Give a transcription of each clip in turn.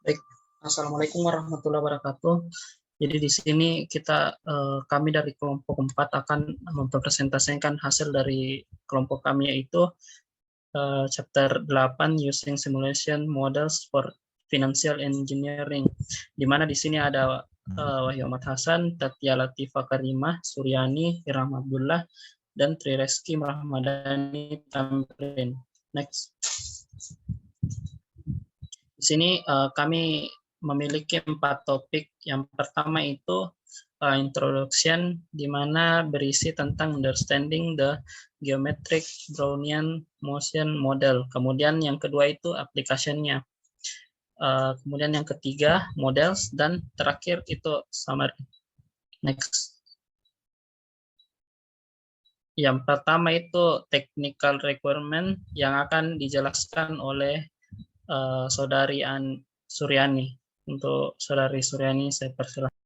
Baik, Assalamualaikum warahmatullahi wabarakatuh. Jadi di sini kami dari kelompok 4 akan mempresentasikan hasil dari kelompok kami, yaitu chapter 8 Using Simulation Models for Financial Engineering. Di mana di sini ada Wahyu Ahmad Hasan, Tatia Latifah Karimah, Suryani, Hiram Abdullah, dan Tri Reski Rahmadani Tamrin. Next. Di sini kami memiliki 4 topik. Yang pertama itu introduction, di mana berisi tentang understanding the geometric Brownian motion model. Kemudian yang kedua itu application-nya. Kemudian yang ketiga models, dan terakhir itu summary. Next. Yang pertama itu technical requirement yang akan dijelaskan oleh Saudari Suryani. Untuk Saudari Suryani saya persilahkan.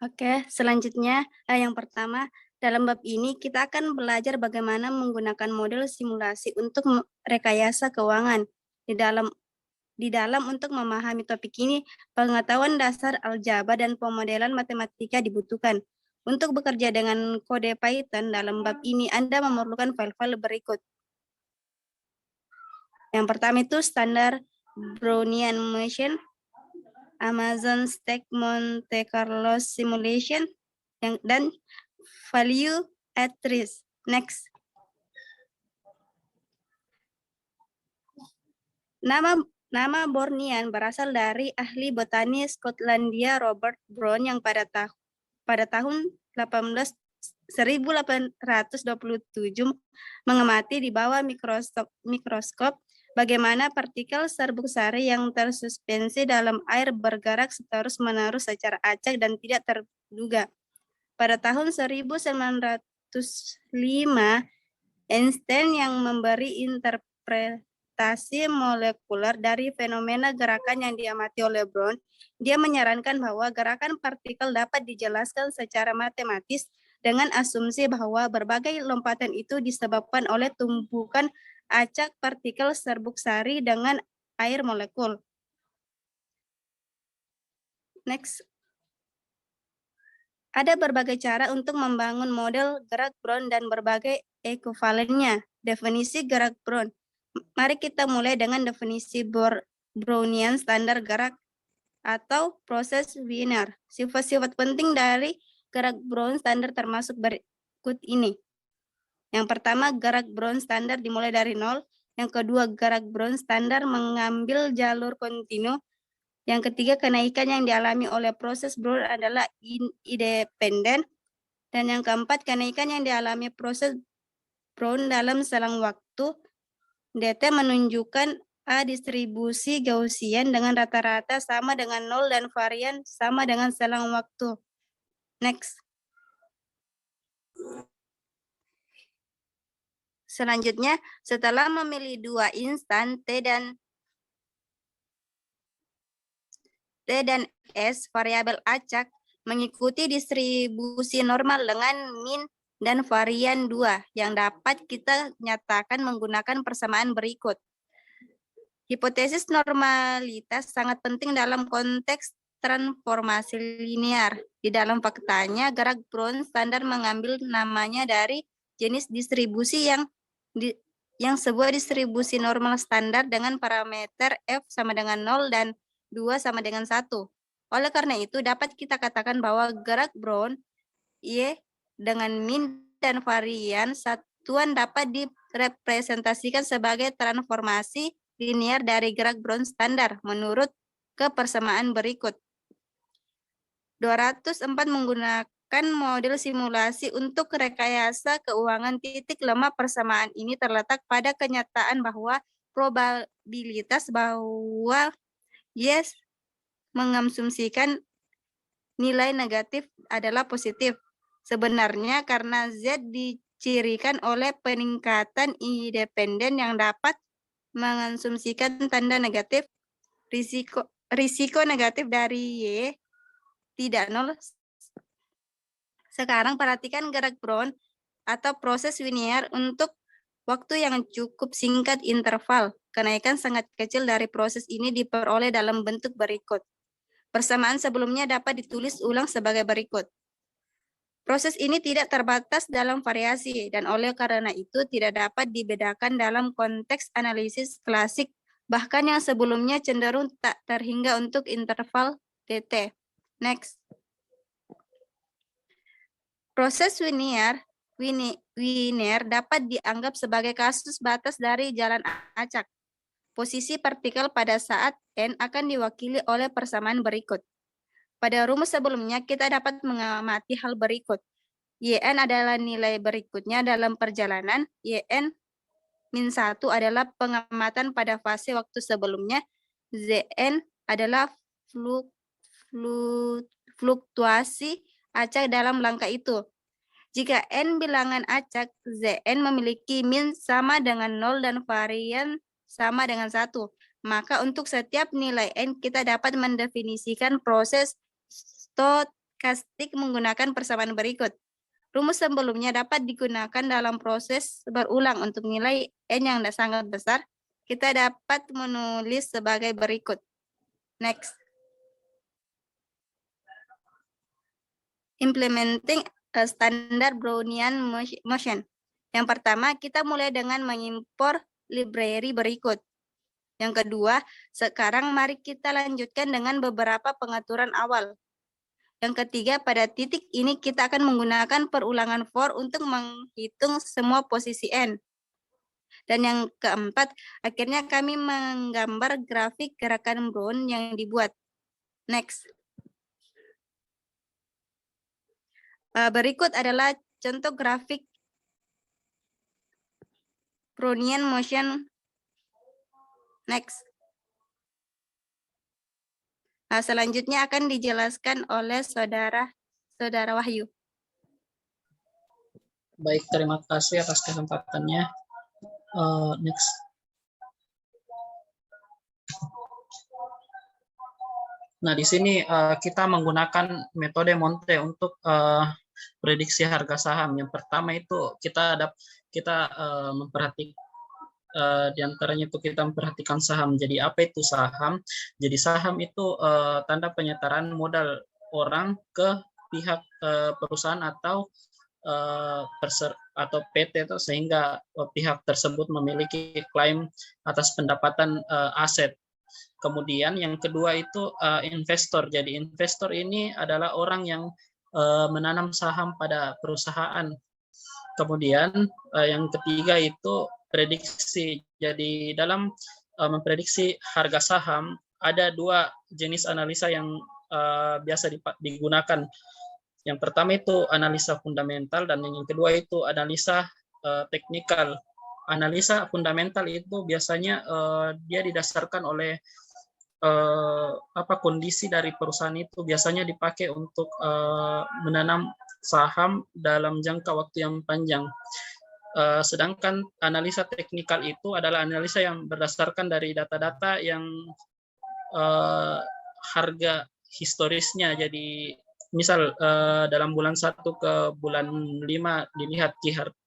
Oke, selanjutnya yang pertama, dalam bab ini kita akan belajar bagaimana menggunakan model simulasi untuk rekayasa keuangan. Di dalam untuk memahami topik ini, pengetahuan dasar aljabar dan pemodelan matematika dibutuhkan. Untuk bekerja dengan kode Python dalam bab ini, Anda memerlukan file-file berikut. Yang pertama itu standar Brownian motion, Amazon Stack Monte Carlo simulation, dan value at risk. Next. Nama Brownian berasal dari ahli botani Skotlandia Robert Brown yang pada tahun 1827 mengamati di bawah mikroskop bagaimana partikel serbuk sari yang tersuspensi dalam air bergerak terus-menerus secara acak dan tidak terduga. Pada tahun 1905, Einstein yang memberi interpretasi molekuler dari fenomena gerakan yang diamati oleh Brown, dia menyarankan bahwa gerakan partikel dapat dijelaskan secara matematis dengan asumsi bahwa berbagai lompatan itu disebabkan oleh tumpukan acak partikel serbuk sari dengan air molekul. Next. Ada berbagai cara untuk membangun model gerak Brown dan berbagai ekuivalennya. Definisi gerak Brown. Mari kita mulai dengan definisi Brownian standar gerak atau proses Wiener. Sifat-sifat penting dari gerak Brown standar termasuk berikut ini. Yang pertama, gerak Brown standar dimulai dari 0. Yang kedua, gerak Brown standar mengambil jalur kontinu. Yang ketiga, kenaikan yang dialami oleh proses Brown adalah independen. Dan yang keempat, kenaikan yang dialami proses Brown dalam selang waktu. DT menunjukkan A distribusi Gaussian dengan rata-rata sama dengan 0 dan varian sama dengan selang waktu. Next. Selanjutnya, setelah memilih dua instan T dan S, variabel acak mengikuti distribusi normal dengan min dan varian 2 yang dapat kita nyatakan menggunakan persamaan berikut. Hipotesis normalitas sangat penting dalam konteks transformasi linear. Di dalam faktanya, gerak Brown standar mengambil namanya dari jenis distribusi yang sebuah distribusi normal standar dengan parameter F sama dengan 0 dan 2 sama dengan 1. Oleh karena itu, dapat kita katakan bahwa gerak Brown Y dengan min dan varian satuan dapat direpresentasikan sebagai transformasi linear dari gerak Brown standar menurut kepersamaan berikut. 204 menggunakan model simulasi untuk rekayasa keuangan. Titik lemah persamaan ini terletak pada kenyataan bahwa probabilitas bahwa yes mengasumsikan nilai negatif adalah positif. Sebenarnya karena Z dicirikan oleh peningkatan independen yang dapat mengasumsikan tanda negatif, risiko negatif dari Y tidak 0. Sekarang perhatikan gerak Brown atau proses linear untuk Waktu yang cukup singkat interval, kenaikan sangat kecil dari proses ini diperoleh dalam bentuk berikut. Persamaan sebelumnya dapat ditulis ulang sebagai berikut. Proses ini tidak terbatas dalam variasi dan oleh karena itu tidak dapat dibedakan dalam konteks analisis klasik, bahkan yang sebelumnya cenderung tak terhingga untuk interval dt. Next. Proses Winier dapat dianggap sebagai kasus batas dari jalan acak. Posisi partikel pada saat n akan diwakili oleh persamaan berikut. Pada rumus sebelumnya, kita dapat mengamati hal berikut. Yn adalah nilai berikutnya dalam perjalanan, Yn-1 adalah pengamatan pada fase waktu sebelumnya, Zn adalah fluktuasi acak dalam langkah itu. Jika n bilangan acak, Zn memiliki min sama dengan 0 dan varian sama dengan 1. Maka untuk setiap nilai n, kita dapat mendefinisikan proses stokastik menggunakan persamaan berikut. Rumus sebelumnya dapat digunakan dalam proses berulang untuk nilai n yang sangat besar. Kita dapat menulis sebagai berikut. Next. Implementing a standard Brownian motion. Yang pertama, kita mulai dengan mengimpor library berikut. Yang kedua, sekarang mari kita lanjutkan dengan beberapa pengaturan awal. Yang ketiga, pada titik ini kita akan menggunakan perulangan for untuk menghitung semua posisi n. Dan yang keempat, akhirnya kami menggambar grafik gerakan Brown yang dibuat. Next. Berikut adalah contoh grafik Brownian motion. Next. Selanjutnya akan dijelaskan oleh saudara Wahyu. Baik, terima kasih atas kesempatannya. Next. Nah, di sini kita menggunakan metode Monte untuk prediksi harga saham. Yang pertama itu kita memperhatikan di antaranya itu kita memperhatikan saham. Jadi apa itu saham? Jadi saham itu tanda penyetaraan modal orang ke pihak perusahaan atau PT itu, sehingga pihak tersebut memiliki klaim atas pendapatan aset. Kemudian yang kedua itu investor. Jadi investor ini adalah orang yang menanam saham pada perusahaan. Kemudian yang ketiga itu prediksi. Jadi dalam memprediksi harga saham ada dua jenis analisa yang biasa digunakan. Yang pertama itu analisa fundamental dan yang kedua itu analisa teknikal. Analisa fundamental itu biasanya dia didasarkan oleh kondisi dari perusahaan itu, biasanya dipakai untuk menanam saham dalam jangka waktu yang panjang. Sedangkan analisa teknikal itu adalah analisa yang berdasarkan dari data-data yang harga historisnya. Jadi misal dalam bulan 1 ke bulan 5 dilihat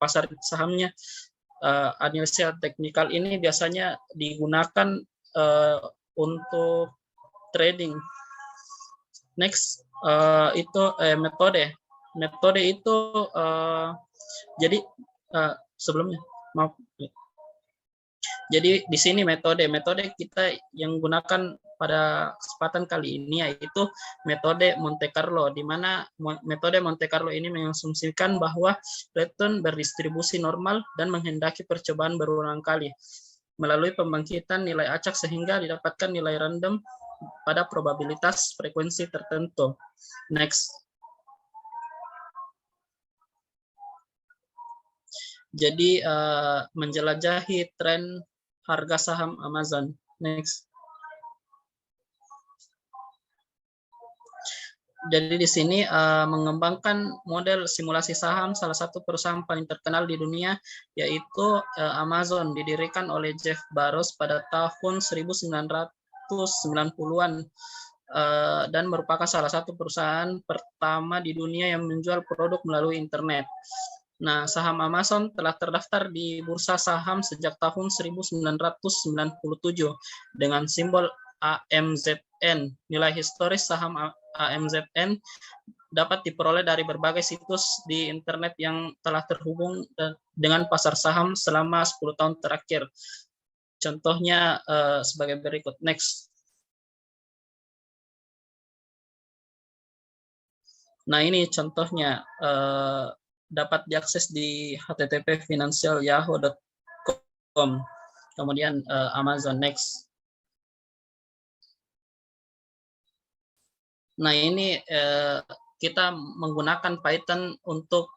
pasar sahamnya, analisa teknikal ini biasanya digunakan untuk trading. Next itu metode. Metode itu jadi sebelumnya maaf. Jadi di sini metode kita yang gunakan pada kesempatan kali ini yaitu metode Monte Carlo, di mana metode Monte Carlo ini mengasumsikan bahwa return berdistribusi normal dan menghendaki percobaan berulang kali melalui pembangkitan nilai acak sehingga didapatkan nilai random pada probabilitas frekuensi tertentu. Next. Jadi menjelajahi tren harga saham Amazon. Next. Jadi di sini mengembangkan model simulasi saham salah satu perusahaan paling terkenal di dunia yaitu Amazon, didirikan oleh Jeff Bezos pada tahun 1990-an dan merupakan salah satu perusahaan pertama di dunia yang menjual produk melalui internet. Nah, saham Amazon telah terdaftar di bursa saham sejak tahun 1997 dengan simbol AMZN. Nilai historis saham AMZN dapat diperoleh dari berbagai situs di internet yang telah terhubung dengan pasar saham selama 10 tahun terakhir. Contohnya sebagai berikut. Next. Nah, ini contohnya dapat diakses di http://financialyahoo.com. Kemudian Amazon. Next. Nah, ini kita menggunakan Python untuk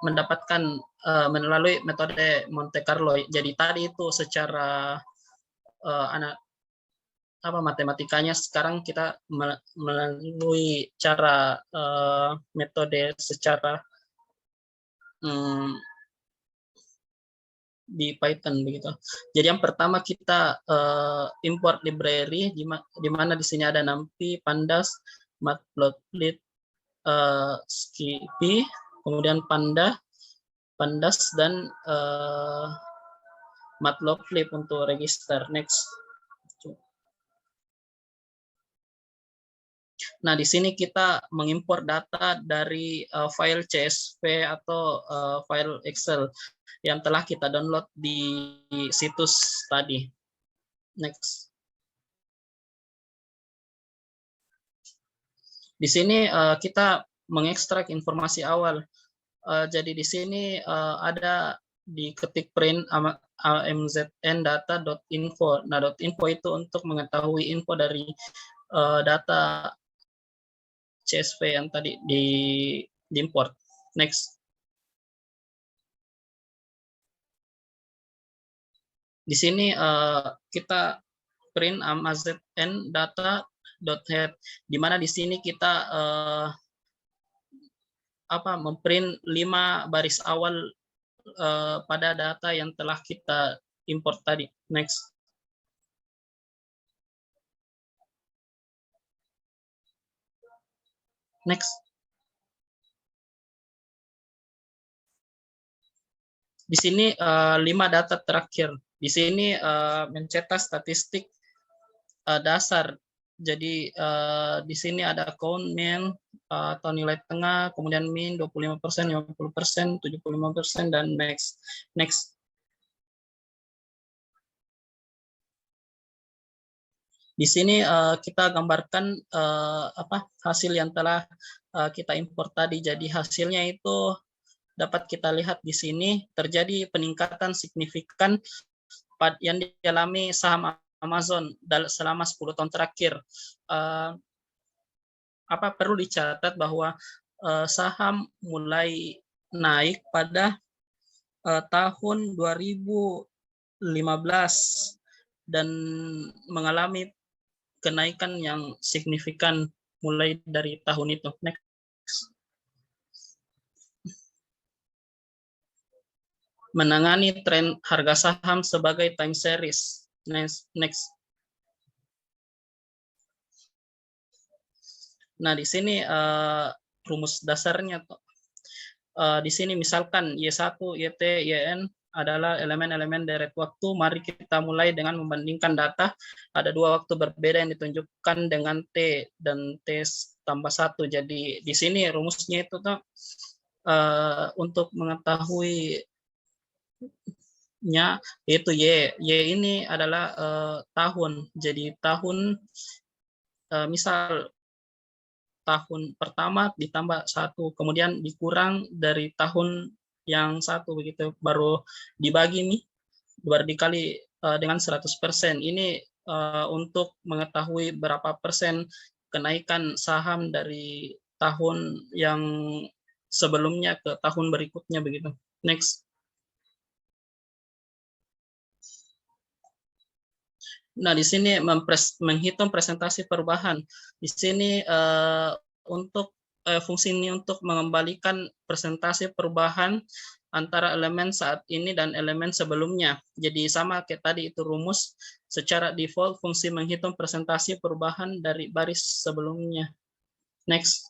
mendapatkan melalui metode Monte Carlo. Jadi tadi itu secara matematikanya, sekarang kita melalui cara metode secara di Python begitu. Jadi yang pertama kita import library di mana di sini ada NumPy, Pandas, Matplotlib, Skippy, kemudian Pandas dan Matplotlib untuk register. Next. Nah, di sini kita mengimpor data dari file CSV atau file Excel yang telah kita download di situs tadi. Next. Di sini kita mengekstrak informasi awal. Jadi di sini ada diketik print amzn data.info. Nah, .info itu untuk mengetahui info dari data CSV yang tadi diimport. Next. Di sini kita print amazn data.head, di mana di sini kita memprint 5 baris awal pada data yang telah kita import tadi. Next. Next. Di sini 5 data terakhir. Di sini mencetak statistik dasar. Jadi di sini ada account mean atau nilai tengah, kemudian min 25%, 50%, 75% dan max. Next. Di sini kita gambarkan hasil yang telah kita import tadi. Jadi hasilnya itu dapat kita lihat di sini terjadi peningkatan signifikan yang dialami saham Amazon selama 10 tahun terakhir. Perlu dicatat bahwa saham mulai naik pada tahun 2015 dan mengalami kenaikan yang signifikan mulai dari tahun itu. Next. Menangani tren harga saham sebagai time series. Next. Nah, di sini rumus dasarnya. Di sini misalkan Y1, YT, YN adalah elemen-elemen deret waktu. Mari kita mulai dengan membandingkan data. Ada 2 waktu berbeda yang ditunjukkan dengan T dan T tambah 1. Jadi di sini rumusnya itu untuk mengetahui yaitu Y ini adalah tahun. Jadi tahun misal tahun pertama ditambah 1, kemudian dikurang dari tahun yang 1 begitu, baru dibagi nih, baru dikali dengan 100%. Ini untuk mengetahui berapa persen kenaikan saham dari tahun yang sebelumnya ke tahun berikutnya begitu. Next. Nah, di sini menghitung presentasi perubahan. Di sini untuk fungsi ini untuk mengembalikan presentasi perubahan antara elemen saat ini dan elemen sebelumnya. Jadi sama kayak tadi itu rumus, secara default fungsi menghitung presentasi perubahan dari baris sebelumnya. Next.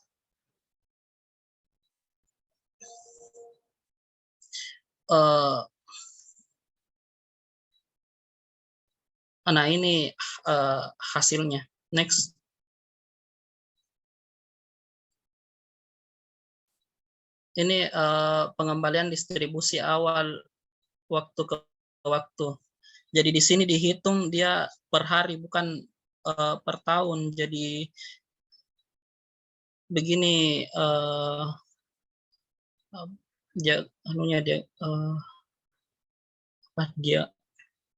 Nah, ini hasilnya. Next. Ini pengembalian distribusi awal waktu ke waktu. Jadi di sini dihitung dia per hari, bukan per tahun. Jadi begini dia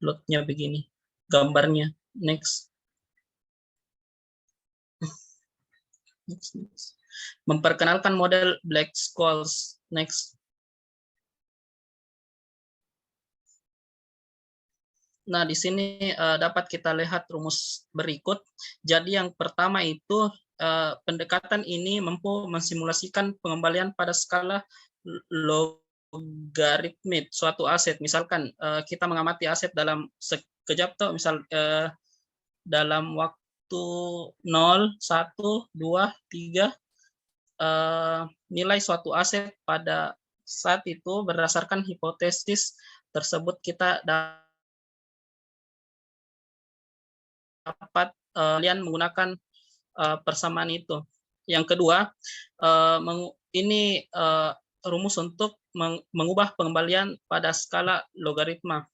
plotnya begini, gambarnya. Next. Memperkenalkan model Black-Scholes. Next. Nah, di sini dapat kita lihat rumus berikut. Jadi yang pertama itu pendekatan ini mampu mensimulasikan pengembalian pada skala logaritmik suatu aset. Misalkan kita mengamati aset dalam sekejap tuh, misal dalam waktu 0, 1, 2, 3, nilai suatu aset pada saat itu berdasarkan hipotesis tersebut kita dapat kalian menggunakan persamaan itu. Yang kedua, ini rumus untuk mengubah pengembalian pada skala logaritma.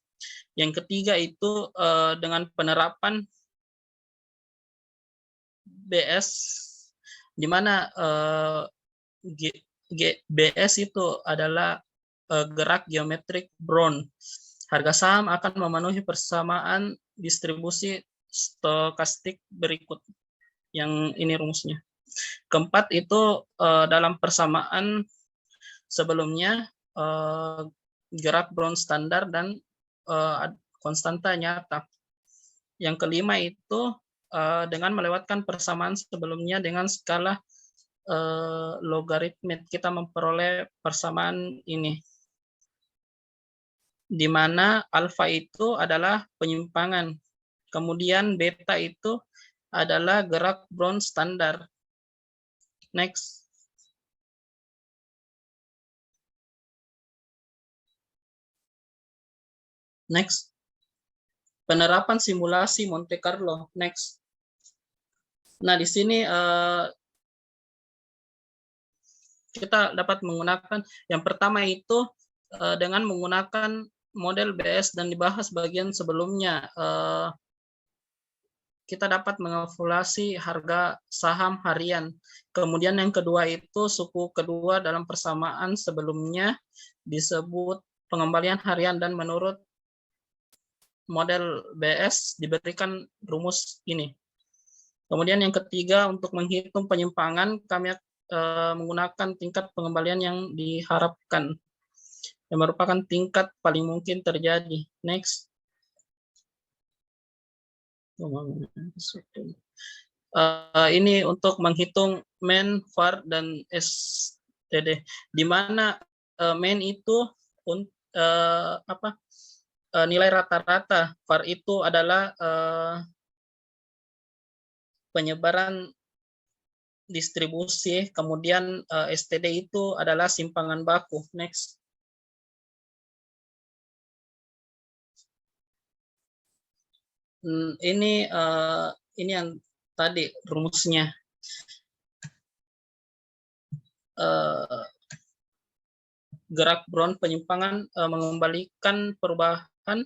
Yang ketiga itu dengan penerapan BS, di mana BS itu adalah gerak geometrik Brown. Harga saham akan memenuhi persamaan distribusi stokastik berikut. Yang ini rumusnya. Keempat itu dalam persamaan sebelumnya gerak Brown standar dan konstanta nyata. Yang kelima itu dengan melewatkan persamaan sebelumnya dengan skala logaritmik kita memperoleh persamaan ini, di mana alfa itu adalah penyimpangan, kemudian beta itu adalah gerak Brown standar. Next. Next. Penerapan simulasi Monte Carlo. Next. Nah, di sini kita dapat menggunakan yang pertama itu dengan menggunakan model BS dan dibahas bagian sebelumnya. Kita dapat mengevaluasi harga saham harian. Kemudian yang kedua itu suku kedua dalam persamaan sebelumnya disebut pengembalian harian, dan menurut model BS diberikan rumus ini. Kemudian yang ketiga, untuk menghitung penyimpangan kami menggunakan tingkat pengembalian yang diharapkan, yang merupakan tingkat paling mungkin terjadi. Next. Ini untuk menghitung mean, var, dan STD, di mana mean itu nilai rata-rata, var itu adalah penyebaran distribusi, kemudian STD itu adalah simpangan baku. Next. Ini yang tadi rumusnya. Gerak Brown penyimpangan mengembalikan perubahan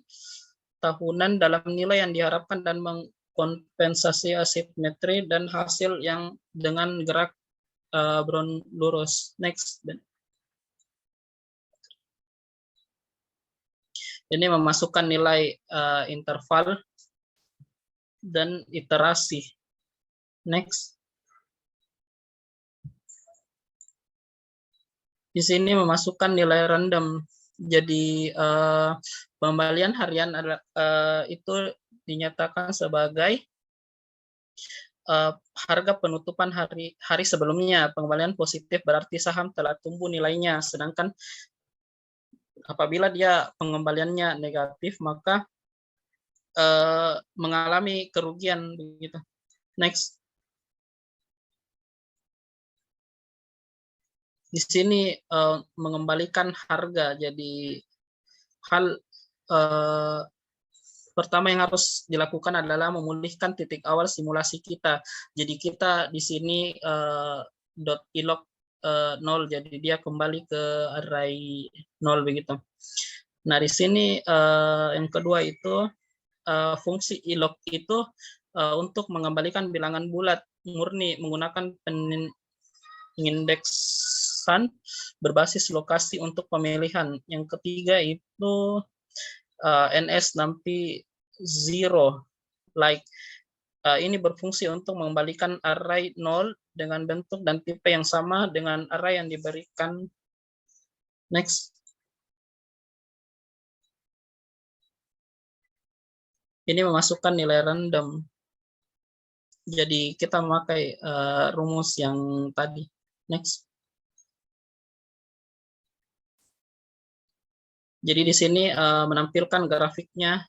tahunan dalam nilai yang diharapkan dan mengkompensasi asimetri dan hasil yang dengan gerak Brown lurus. Next. Ini memasukkan nilai interval dan iterasi. Next. Di sini memasukkan nilai random. Jadi pengembalian harian itu dinyatakan sebagai harga penutupan hari sebelumnya. Pengembalian positif berarti saham telah tumbuh nilainya, sedangkan apabila dia pengembaliannya negatif maka mengalami kerugian begitu. Next. Di sini mengembalikan harga, jadi hal pertama yang harus dilakukan adalah memulihkan titik awal simulasi kita. Jadi kita di sini .ilog 0, jadi dia kembali ke array 0 begitu. Nah, di sini yang kedua itu fungsi ilog itu untuk mengembalikan bilangan bulat murni menggunakan pengindeksan berbasis lokasi untuk pemilihan. Yang ketiga itu ns nanti zero, like ini berfungsi untuk mengembalikan array 0 dengan bentuk dan tipe yang sama dengan array yang diberikan. Next. Ini memasukkan nilai random. Jadi kita memakai rumus yang tadi. Next. Jadi di sini menampilkan grafiknya.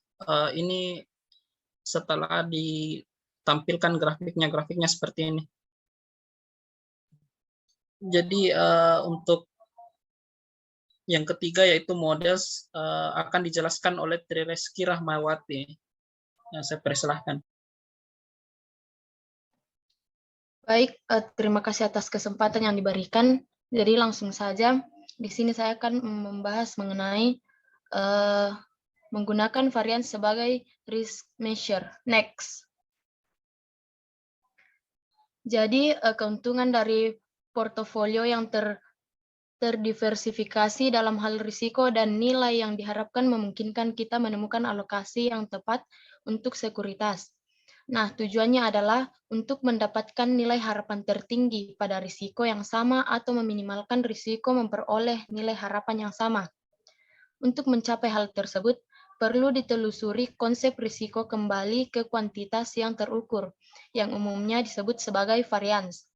Ini setelah ditampilkan grafiknya seperti ini. Jadi untuk yang ketiga yaitu model akan dijelaskan oleh Tri Reski Rahmawati. Saya persilahkan. Baik, terima kasih atas kesempatan yang diberikan. Jadi langsung saja, di sini saya akan membahas mengenai menggunakan varian sebagai risk measure. Next. Jadi keuntungan dari portofolio yang terdiversifikasi dalam hal risiko dan nilai yang diharapkan memungkinkan kita menemukan alokasi yang tepat untuk sekuritas. Nah, tujuannya adalah untuk mendapatkan nilai harapan tertinggi pada risiko yang sama atau meminimalkan risiko memperoleh nilai harapan yang sama. Untuk mencapai hal tersebut, perlu ditelusuri konsep risiko kembali ke kuantitas yang terukur, yang umumnya disebut sebagai varians.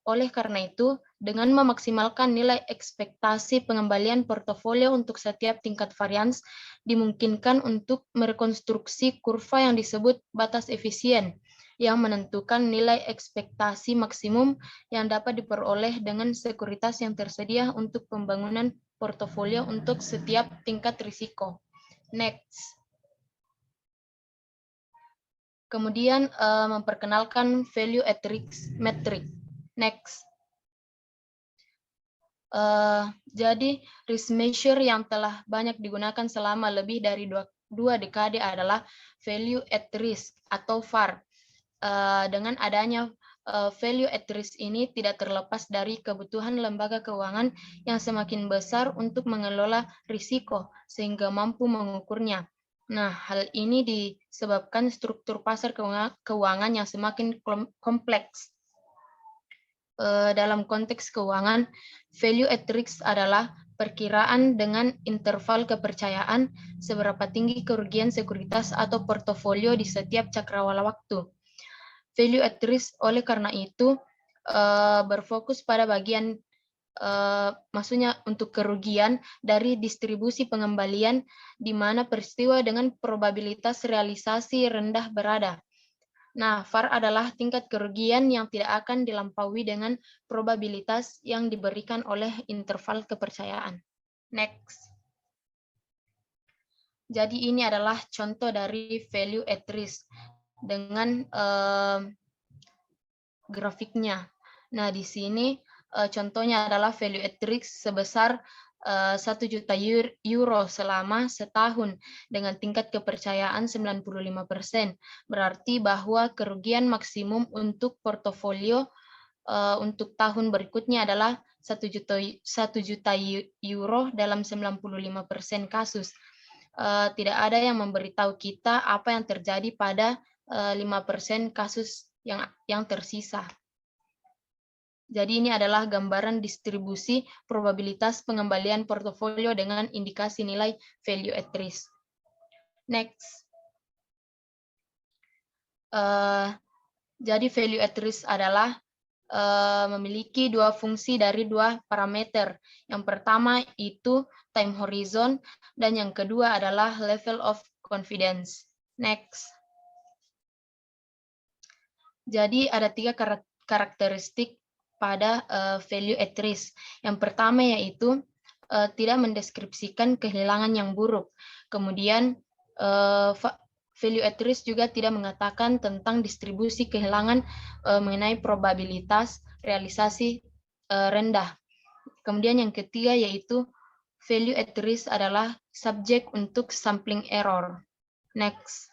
Oleh karena itu, dengan memaksimalkan nilai ekspektasi pengembalian portofolio untuk setiap tingkat varians, dimungkinkan untuk merekonstruksi kurva yang disebut batas efisien, yang menentukan nilai ekspektasi maksimum yang dapat diperoleh dengan sekuritas yang tersedia untuk pembangunan portofolio untuk setiap tingkat risiko. Next. Kemudian memperkenalkan value at risk metric. Next. Jadi risk measure yang telah banyak digunakan selama lebih dari dua dekade adalah value at risk atau VAR. Dengan adanya value at risk ini tidak terlepas dari kebutuhan lembaga keuangan yang semakin besar untuk mengelola risiko sehingga mampu mengukurnya. Nah, hal ini disebabkan struktur pasar keuangan yang semakin kompleks. Dalam konteks keuangan, value at risk adalah perkiraan dengan interval kepercayaan seberapa tinggi kerugian sekuritas atau portofolio di setiap cakrawala waktu. Value at risk oleh karena itu berfokus pada bagian maksudnya untuk kerugian dari distribusi pengembalian di mana peristiwa dengan probabilitas realisasi rendah berada. Nah, VAR adalah tingkat kerugian yang tidak akan dilampaui dengan probabilitas yang diberikan oleh interval kepercayaan. Next. Jadi ini adalah contoh dari value at risk dengan grafiknya. Nah, di sini contohnya adalah value at risk sebesar 1 juta euro selama setahun dengan tingkat kepercayaan 95%. Berarti bahwa kerugian maksimum untuk portofolio untuk tahun berikutnya adalah 1 juta euro dalam 95% kasus. Tidak ada yang memberitahu kita apa yang terjadi pada 5% kasus yang tersisa. Jadi ini adalah gambaran distribusi probabilitas pengembalian portofolio dengan indikasi nilai value at risk. Next. Jadi value at risk adalah memiliki dua fungsi dari dua parameter. Yang pertama itu time horizon dan yang kedua adalah level of confidence. Next. Jadi ada 3 karakteristik pada value at risk. Yang pertama yaitu tidak mendeskripsikan kehilangan yang buruk. Kemudian value at risk juga tidak mengatakan tentang distribusi kehilangan mengenai probabilitas realisasi rendah. Kemudian yang ketiga yaitu value at risk adalah subjek untuk sampling error. Next.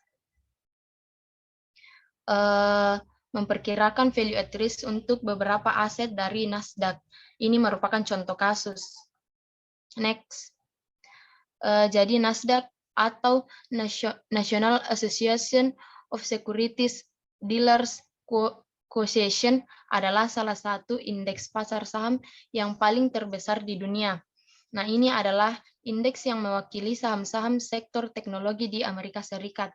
Memperkirakan value at risk untuk beberapa aset dari Nasdaq. Ini merupakan contoh kasus. Next. Jadi Nasdaq atau National Association of Securities Dealers Association adalah salah satu indeks pasar saham yang paling terbesar di dunia. Nah, ini adalah indeks yang mewakili saham-saham sektor teknologi di Amerika Serikat.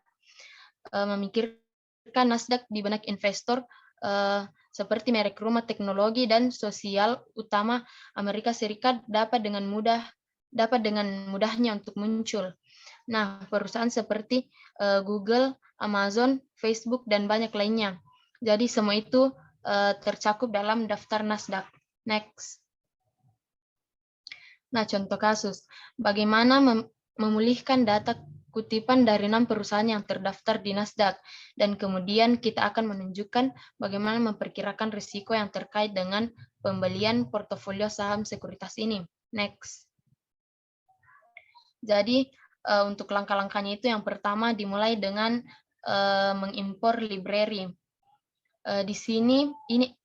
Memikirkan Nasdaq di benak investor seperti merek rumah teknologi dan sosial utama Amerika Serikat dapat dengan mudahnya untuk muncul. Nah, perusahaan seperti Google, Amazon, Facebook, dan banyak lainnya. Jadi semua itu tercakup dalam daftar Nasdaq. Next. Nah, contoh kasus. Bagaimana memulihkan data kutipan dari 6 perusahaan yang terdaftar di Nasdaq. Dan kemudian kita akan menunjukkan bagaimana memperkirakan risiko yang terkait dengan pembelian portofolio saham sekuritas ini. Next. Jadi untuk langkah-langkahnya itu yang pertama dimulai dengan mengimpor library. Di sini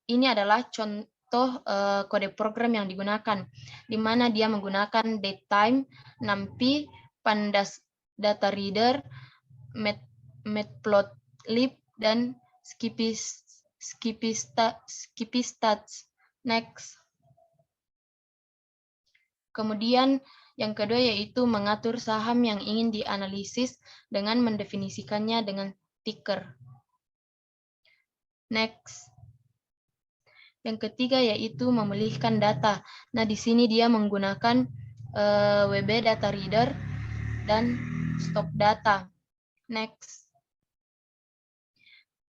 ini adalah contoh kode program yang digunakan, di mana dia menggunakan datetime, numpy, pandas data reader, matplotlib, dan skippystats. Next. Kemudian yang kedua yaitu mengatur saham yang ingin dianalisis dengan mendefinisikannya dengan ticker. Next. Yang ketiga yaitu memulihkan data. Nah, di sini dia menggunakan WB data reader dan stock data. Next.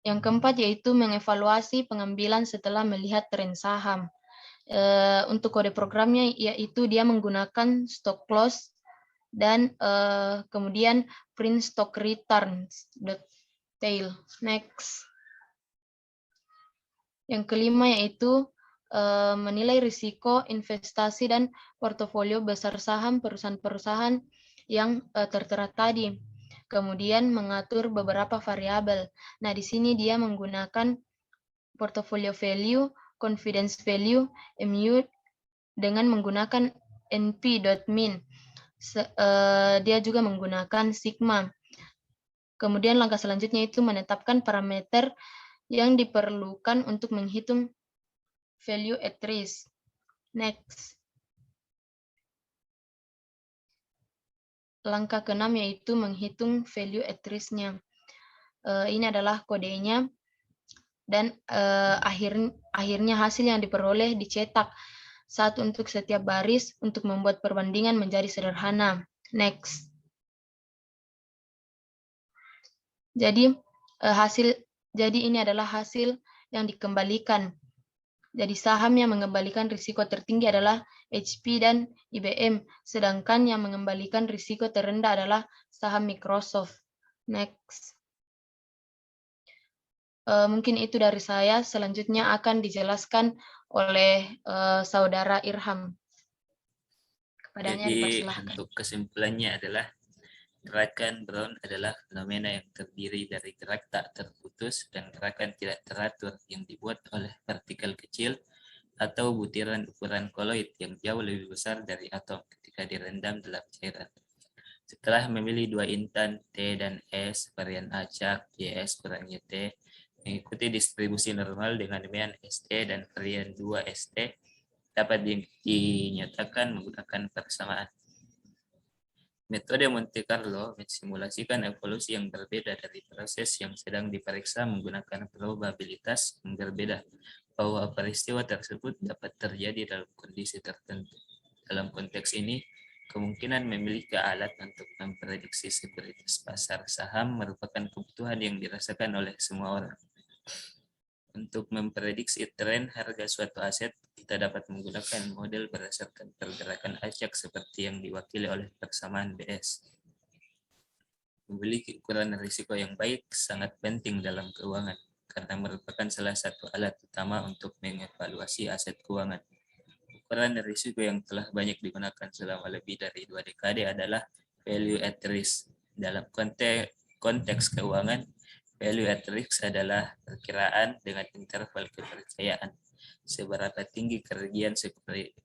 Yang keempat yaitu mengevaluasi pengambilan setelah melihat tren saham. Untuk kode programnya yaitu dia menggunakan stock loss dan kemudian print stock returns detail. Next. Yang kelima yaitu menilai risiko investasi dan portofolio besar saham perusahaan-perusahaan yang tertera tadi. Kemudian mengatur beberapa variabel. Nah, di sini dia menggunakan portfolio value, confidence value, MU dengan menggunakan np.min. Dia juga menggunakan sigma. Kemudian langkah selanjutnya itu menetapkan parameter yang diperlukan untuk menghitung value at risk. Next. Langkah keenam yaitu menghitung value at risk-nya. Ini adalah kodenya dan akhirnya hasil yang diperoleh dicetak satu untuk setiap baris untuk membuat perbandingan menjadi sederhana. Next. Jadi ini adalah hasil yang dikembalikan. Jadi saham yang mengembalikan risiko tertinggi adalah HP dan IBM, sedangkan yang mengembalikan risiko terendah adalah saham Microsoft. Next. Mungkin itu dari saya. Selanjutnya akan dijelaskan oleh saudara Irham. Kepadanya dipersilahkan. Untuk kesimpulannya adalah gerakan Brown adalah fenomena yang terdiri dari gerak tak terputus dan gerakan tidak teratur yang dibuat oleh partikel kecil atau butiran ukuran koloid yang jauh lebih besar dari atom ketika direndam dalam cairan. Setelah memilih dua intan T dan S, varian acak YS kurang YT mengikuti distribusi normal dengan demikian ST dan varian 2 ST dapat dinyatakan menggunakan persamaan. Metode Monte Carlo mensimulasikan evolusi yang berbeda dari proses yang sedang diperiksa menggunakan probabilitas yang berbeda bahwa peristiwa tersebut dapat terjadi dalam kondisi tertentu. Dalam konteks ini, kemungkinan memiliki alat untuk memprediksi sekuritas pasar saham merupakan kebutuhan yang dirasakan oleh semua orang. Untuk memprediksi tren harga suatu aset, kita dapat menggunakan model berdasarkan pergerakan acak seperti yang diwakili oleh persamaan BS. Memiliki ukuran risiko yang baik sangat penting dalam keuangan, karena merupakan salah satu alat utama untuk mengevaluasi aset keuangan. Ukuran risiko yang telah banyak digunakan selama lebih dari 2 dekade adalah value at risk. Dalam konteks keuangan, value at risk adalah perkiraan dengan interval kepercayaan. Seberapa tinggi kerugian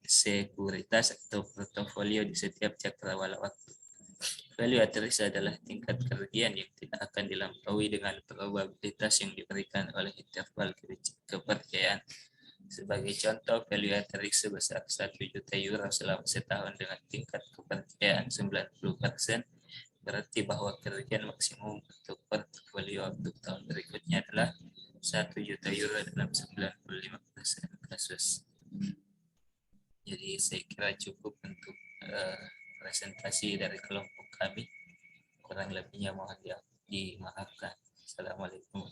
sekuritas atau portofolio di setiap cakrawala waktu. Value at risk adalah tingkat kerugian yang tidak akan dilampaui dengan probabilitas yang diberikan oleh interval kepercayaan. Sebagai contoh, value at risk sebesar 1 juta euro selama setahun dengan tingkat kepercayaan 90%, berarti bahwa kerugian maksimum untuk portfolio untuk tahun berikutnya adalah 1 juta euro dalam 95% kasus. Jadi saya kira cukup untuk presentasi dari kelompok kami. Kurang lebihnya mohon dimaafkan. Assalamualaikum.